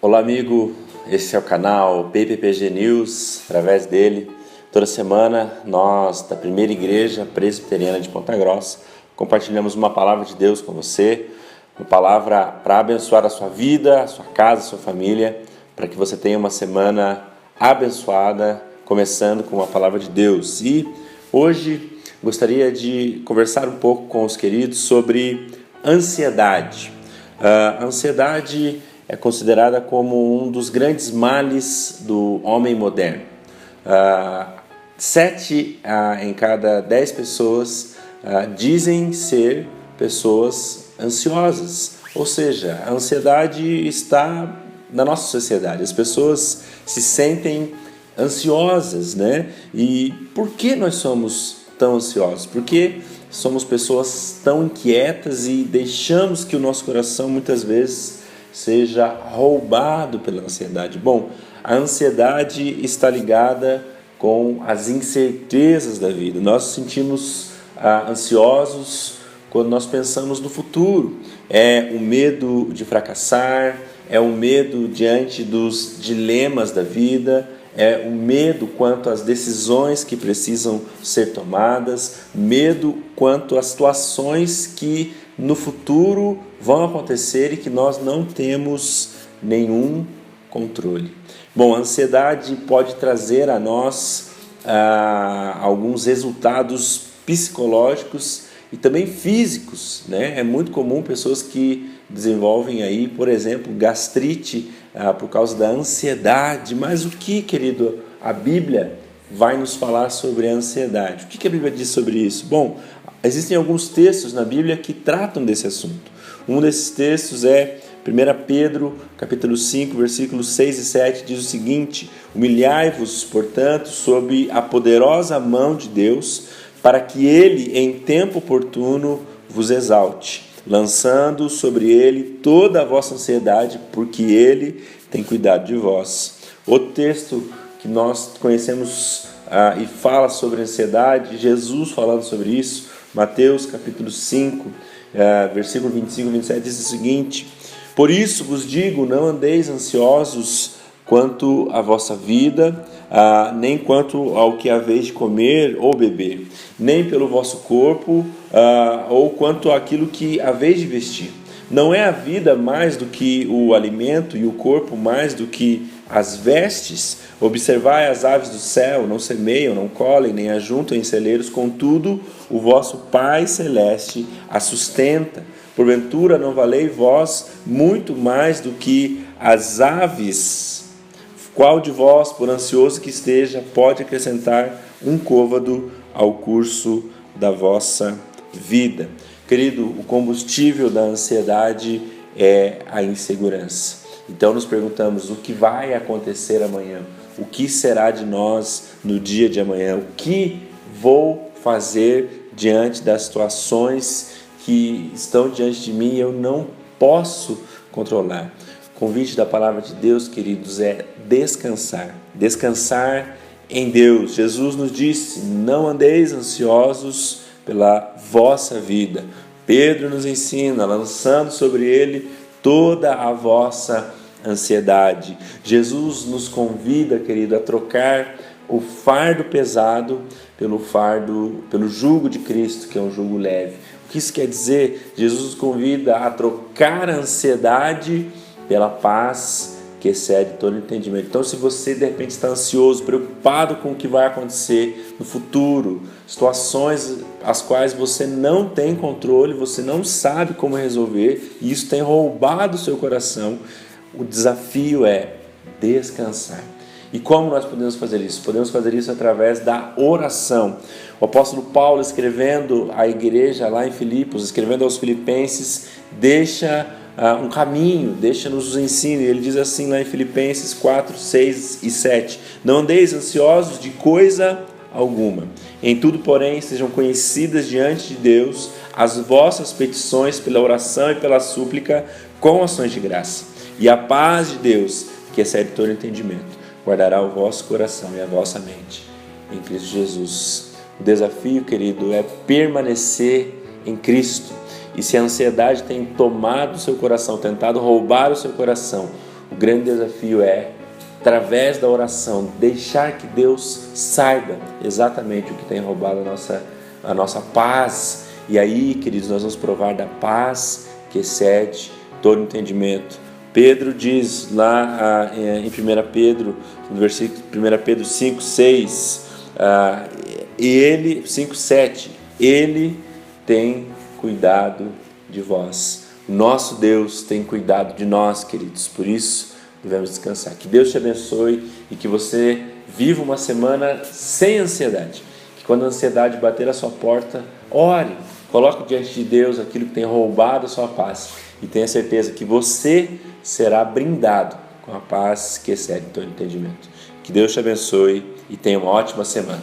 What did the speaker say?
Olá amigo, esse é o canal PPPG News. Através dele, toda semana nós da Primeira Igreja Presbiteriana de Ponta Grossa compartilhamos uma palavra de Deus com você, uma palavra para abençoar a sua vida, a sua casa, a sua família, para que você tenha uma semana abençoada, começando com uma palavra de Deus. E hoje gostaria de conversar um pouco com os queridos sobre ansiedade. A ansiedade é considerada como um dos grandes males do homem moderno. 7 em cada 10 pessoas dizem ser pessoas ansiosas, ou seja, a ansiedade está na nossa sociedade. As pessoas se sentem ansiosas, né? E por que nós somos tão ansiosos? Porque somos pessoas tão inquietas e deixamos que o nosso coração muitas vezes seja roubado pela ansiedade. Bom, a ansiedade está ligada com as incertezas da vida. Nós nos sentimos ansiosos quando nós pensamos no futuro. É o medo de fracassar, é o medo diante dos dilemas da vida, é o medo quanto às decisões que precisam ser tomadas, medo quanto às situações que no futuro vão acontecer e que nós não temos nenhum controle. Bom, a ansiedade pode trazer a nós alguns resultados psicológicos e também físicos, né? É muito comum pessoas que desenvolvem aí, por exemplo, gastrite por causa da ansiedade. Mas o que, querido, a Bíblia vai nos falar sobre a ansiedade? O que a Bíblia diz sobre isso? Bom, existem alguns textos na Bíblia que tratam desse assunto. Um desses textos é 1 Pedro, capítulo 5, versículos 6 e 7, diz o seguinte: humilhai-vos, portanto, sob a poderosa mão de Deus, para que Ele, em tempo oportuno, vos exalte, lançando sobre Ele toda a vossa ansiedade, porque Ele tem cuidado de vós. Outro texto que nós conhecemos e fala sobre ansiedade, Jesus falando sobre isso, Mateus capítulo 5, versículo 25 e 27, diz o seguinte: por isso vos digo, não andeis ansiosos quanto à vossa vida, nem quanto ao que haveis de comer ou beber, nem pelo vosso corpo, ou quanto àquilo que haveis de vestir. Não é a vida mais do que o alimento e o corpo mais do que as vestes? Observai as aves do céu, não semeiam, não colhem, nem ajuntam em celeiros, contudo o vosso Pai Celeste a sustenta. Porventura não valei vós muito mais do que as aves? Qual de vós, por ansioso que esteja, pode acrescentar um côvado ao curso da vossa vida? Querido, o combustível da ansiedade é a insegurança. Então nos perguntamos: o que vai acontecer amanhã? O que será de nós no dia de amanhã? O que vou fazer diante das situações que estão diante de mim e eu não posso controlar? O convite da palavra de Deus, queridos, é descansar. Descansar em Deus. Jesus nos disse: não andeis ansiosos pela vossa vida. Pedro nos ensina, lançando sobre ele toda a vossa ansiedade. Jesus nos convida, querido, a trocar o fardo pesado pelo jugo de Cristo, que é um jugo leve. O que isso quer dizer? Jesus nos convida a trocar a ansiedade pela paz que excede todo entendimento. Então, se você de repente está ansioso, preocupado com o que vai acontecer no futuro, situações as quais você não tem controle, você não sabe como resolver, e isso tem roubado o seu coração, o desafio é descansar. E como nós podemos fazer isso? Podemos fazer isso através da oração. O apóstolo Paulo, escrevendo à igreja lá em Filipos, escrevendo aos filipenses, deixa um caminho, deixa-nos os ensino. Ele diz assim lá em Filipenses 4, 6 e 7: não andeis ansiosos de coisa alguma, em tudo, porém, sejam conhecidas diante de Deus as vossas petições pela oração e pela súplica com ações de graça. E a paz de Deus, que excede todo entendimento, guardará o vosso coração e a vossa mente em Cristo Jesus. O desafio, querido, é permanecer em Cristo. E se a ansiedade tem tomado o seu coração, tentado roubar o seu coração, o grande desafio é, através da oração, deixar que Deus saiba exatamente o que tem roubado a nossa paz. E aí, queridos, nós vamos provar da paz que excede todo entendimento. Pedro diz lá em 1 Pedro, no versículo 1 Pedro 5, 6, e ele, 5, 7, ele tem cuidado de vós. Nosso Deus tem cuidado de nós, queridos, por isso devemos descansar. Que Deus te abençoe e que você viva uma semana sem ansiedade. Que quando a ansiedade bater a sua porta, ore, coloque diante de Deus aquilo que tem roubado a sua paz e tenha certeza que você será brindado com a paz que excede todo entendimento. Que Deus te abençoe e tenha uma ótima semana.